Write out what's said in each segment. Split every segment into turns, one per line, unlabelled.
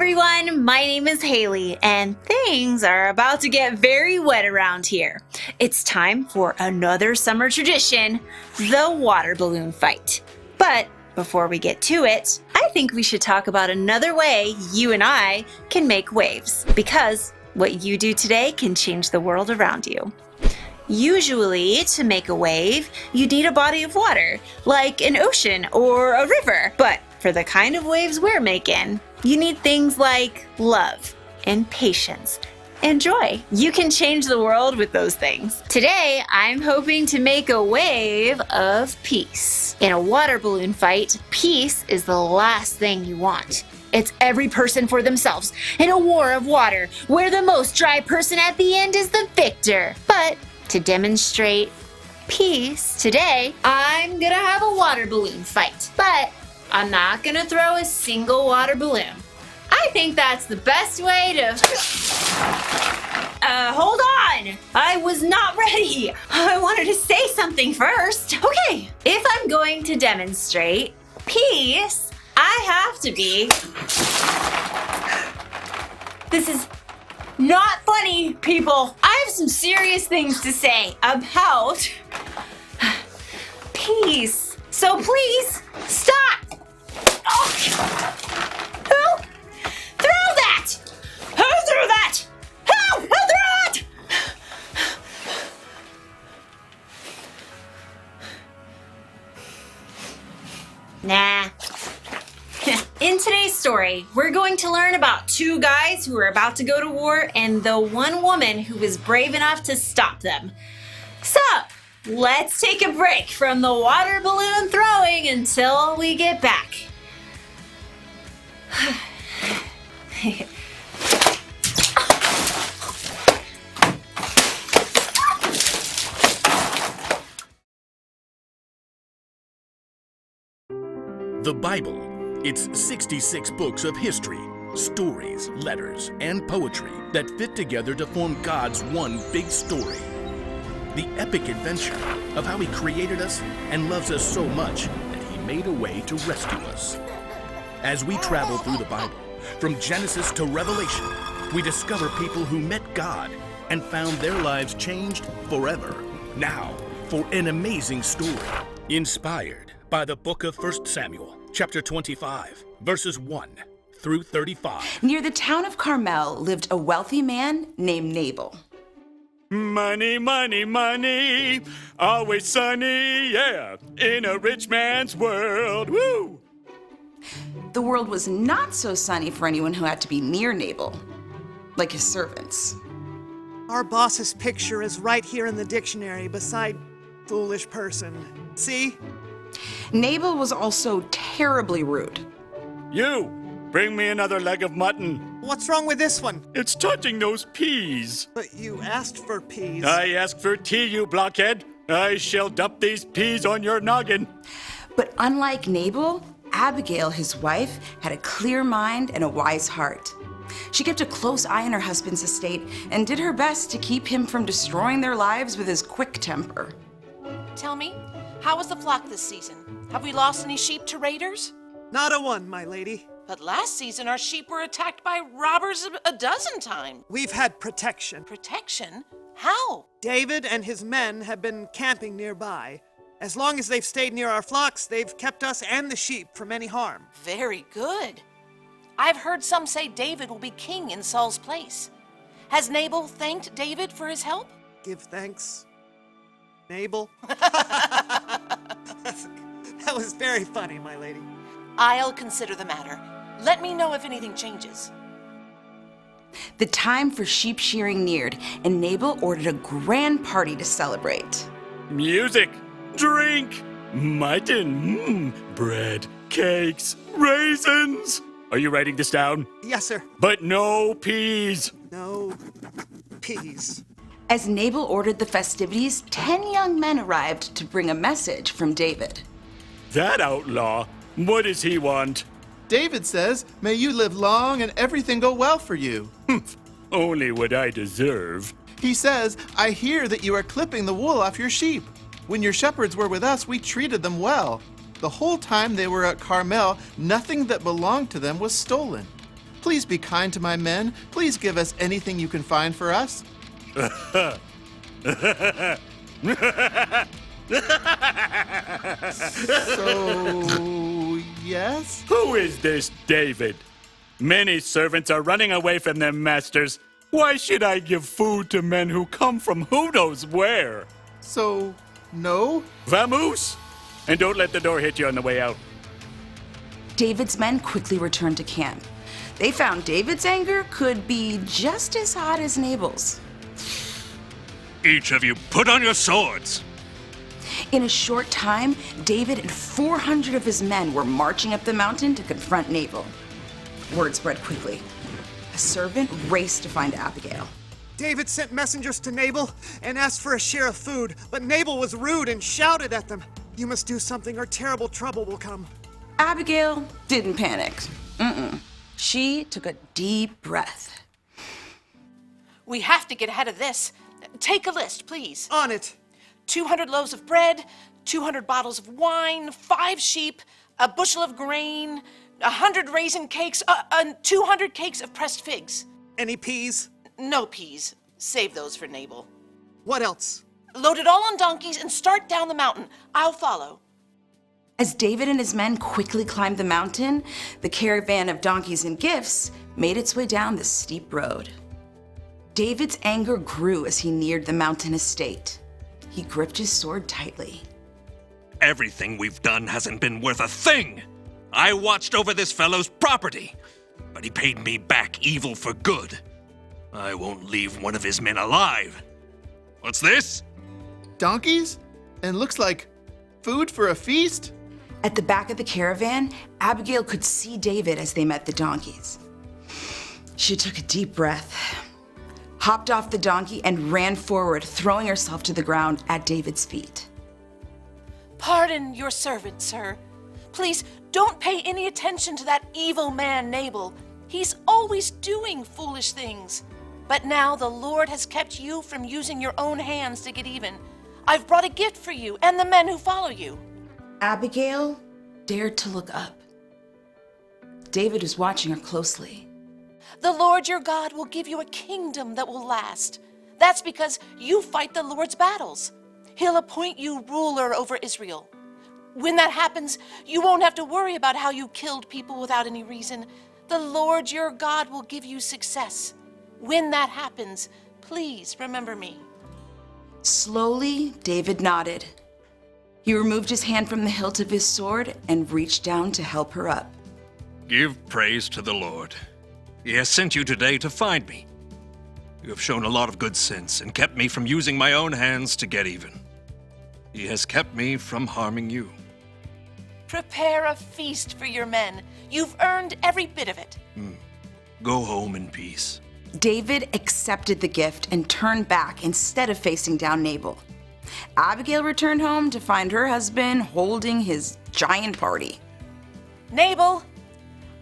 everyone, my name is Haley, and things are about to get very wet around here. It's time for another summer tradition, the water balloon fight. But before we get to it, I think we should talk about another way you and I can make waves, because what you do today can change the world around you. Usually, to make a wave, you need a body of water, like an ocean or a river. But for the kind of waves we're making, you need things like love and patience and joy. You can change the world with those things. Today, I'm hoping to make a wave of peace. In a water balloon fight, peace is the last thing you want. It's every person for themselves in a war of water, where the most dry person at the end is the victor. But to demonstrate peace, today, I'm gonna have a water balloon fight. But I'm not gonna throw a single water balloon. I think that's the best way to... hold on! I was not ready! I wanted to say something first. Okay, if I'm going to demonstrate peace, I have to be... This is not funny, people. I have some serious things to say about peace. So please, stop! Oh. Who threw that? Who threw that? Who threw it? Nah. In today's story, we're going to learn about two guys who are about to go to war and the one woman who was brave enough to stop them. So, let's take a break from the water balloon throwing until we get back.
The Bible. It's 66 books of history, stories, letters, and poetry that fit together to form God's one big story. The epic adventure of how He created us and loves us so much that He made a way to rescue us. As we travel through the Bible, from Genesis to Revelation, we discover people who met God and found their lives changed forever. Now, for an amazing story, inspired by the book of 1 Samuel, chapter 25, verses 1 through 35.
Near the town of Carmel lived a wealthy man named Nabal.
Money, money, money, always sunny, yeah, in a rich man's world, woo!
The world was not so sunny for anyone who had to be near Nabal, like his servants.
Our boss's picture is right here in the dictionary beside foolish person. See?
Nabal was also terribly rude.
You, bring me another leg of mutton.
What's wrong with this one?
It's touching those peas.
But you asked for peas.
I asked for tea, you blockhead. I shall dump these peas on your noggin.
But unlike Nabal, Abigail, his wife, had a clear mind and a wise heart. She kept a close eye on her husband's estate and did her best to keep him from destroying their lives with his quick temper.
Tell me, how was the flock this season? Have we lost any sheep to raiders?
Not a one, my lady.
But last season our sheep were attacked by robbers a dozen times.
We've had protection.
Protection? How?
David and his men have been camping nearby. As long as they've stayed near our flocks, they've kept us and the sheep from any harm.
Very good. I've heard some say David will be king in Saul's place. Has Nabal thanked David for his help?
Give thanks, Nabal. That was very funny, my lady.
I'll consider the matter. Let me know if anything changes.
The time for sheep shearing neared, and Nabal ordered a grand party to celebrate.
Music, drink, mutton, bread, cakes, raisins. Are you writing this down?
Yes, sir.
But no peas.
No peas.
As Nabal ordered the festivities, 10 young men arrived to bring a message from David.
That outlaw, what does he want?
David says, "May you live long and everything go well for you."
Only what I deserve.
He says, "I hear that you are clipping the wool off your sheep. When your shepherds were with us, we treated them well. The whole time they were at Carmel, nothing that belonged to them was stolen." Please be kind to my men. Please give us anything you can find for us. So, yes?
Who is this David? Many servants are running away from their masters. Why should I give food to men who come from who knows where?
So, no?
Vamoose! And don't let the door hit you on the way out.
David's men quickly returned to camp. They found David's anger could be just as hot as Nabal's.
Each of you put on your swords.
In a short time, David and 400 of his men were marching up the mountain to confront Nabal. Word spread quickly. A servant raced to find Abigail.
David sent messengers to Nabal and asked for a share of food, but Nabal was rude and shouted at them. You must do something or terrible trouble will come.
Abigail didn't panic. She took a deep breath.
We have to get ahead of this. Take a list, please.
On it.
200 loaves of bread, 200 bottles of wine, 5 sheep, a bushel of grain, 100 raisin cakes, 200 cakes of pressed figs.
Any peas?
No peas. Save those for Nabal.
What else?
Load it all on donkeys and start down the mountain. I'll follow.
As David and his men quickly climbed the mountain, the caravan of donkeys and gifts made its way down the steep road. David's anger grew as he neared the mountain estate. He gripped his sword tightly.
Everything we've done hasn't been worth a thing. I watched over this fellow's property, but he paid me back evil for good. I won't leave one of his men alive. What's this?
Donkeys? And looks like food for a feast?
At the back of the caravan, Abigail could see David as they met the donkeys. She took a deep breath, hopped off the donkey, and ran forward, throwing herself to the ground at David's feet.
Pardon your servant, sir. Please don't pay any attention to that evil man, Nabal. He's always doing foolish things. But now the Lord has kept you from using your own hands to get even. I've brought a gift for you and the men who follow you.
Abigail dared to look up. David was watching her closely.
The Lord your God will give you a kingdom that will last. That's because you fight the Lord's battles. He'll appoint you ruler over Israel. When that happens, you won't have to worry about how you killed people without any reason. The Lord your God will give you success. When that happens, please remember me.
Slowly, David nodded. He removed his hand from the hilt of his sword and reached down to help her up.
Give praise to the Lord. He has sent you today to find me. You have shown a lot of good sense and kept me from using my own hands to get even. He has kept me from harming you.
Prepare a feast for your men. You've earned every bit of it.
Go home in peace.
David accepted the gift and turned back instead of facing down Nabal. Abigail returned home to find her husband holding his giant party.
Nabal,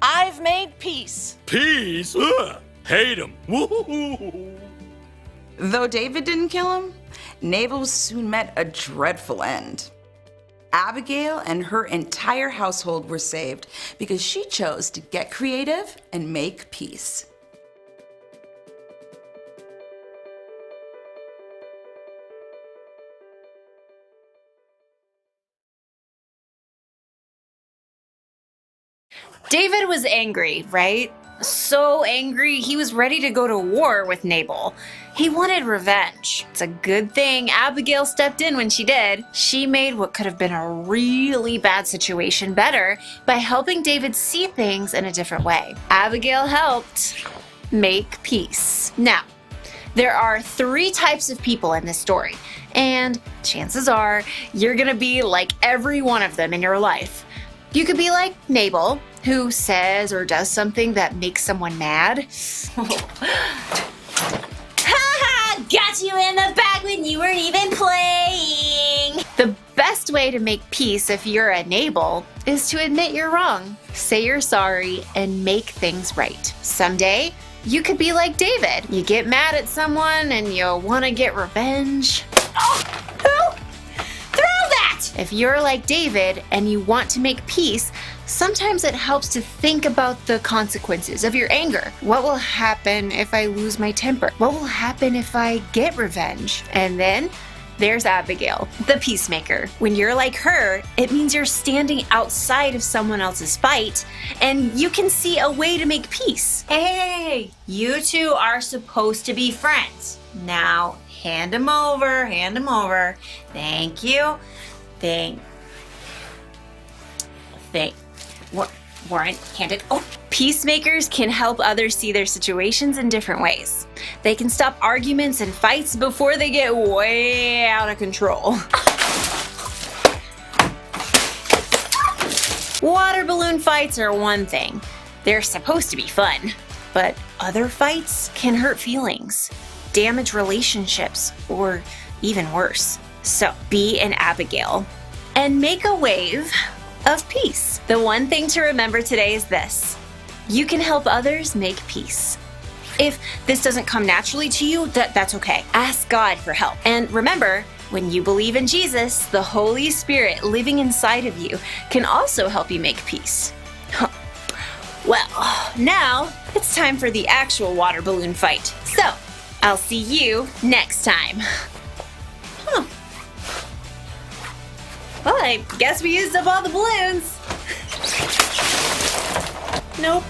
I've made peace.
Peace? Ugh, hate him. Woo-hoo-hoo.
Though David didn't kill him, Nabal soon met a dreadful end. Abigail and her entire household were saved because she chose to get creative and make peace.
David was angry, right? So angry, he was ready to go to war with Nabal. He wanted revenge. It's a good thing Abigail stepped in when she did. She made what could have been a really bad situation better by helping David see things in a different way. Abigail helped make peace. Now, there are 3 types of people in this story, and chances are you're gonna be like every one of them in your life. You could be like Nabal, who says or does something that makes someone mad. Ha! Got you in the bag when you weren't even playing! The best way to make peace if you're a Nabal is to admit you're wrong, say you're sorry, and make things right. Someday, you could be like David. You get mad at someone and you want to get revenge. Oh! Who? Throw that! If you're like David and you want to make peace, Sometimes it helps to think about the consequences of your anger. What will happen if I lose my temper? What will happen if I get revenge? And then there's Abigail, the peacemaker. When you're like her, it means you're standing outside of someone else's fight and you can see a way to make peace. Hey, you two are supposed to be friends. Now, hand them over. Thank you. Warren, hand it. Oh, peacemakers can help others see their situations in different ways. They can stop arguments and fights before they get way out of control. Water balloon fights are one thing. They're supposed to be fun. But other fights can hurt feelings, damage relationships, or even worse. So be an Abigail and make a wave of peace. The one thing to remember today is this: you can help others make peace. If this doesn't come naturally to you, that's okay. Ask God for help. And remember, when you believe in Jesus, the Holy Spirit living inside of you can also help you make peace. Well, now it's time for the actual water balloon fight. So, I'll see you next time. Well, I guess we used up all the balloons. Nope.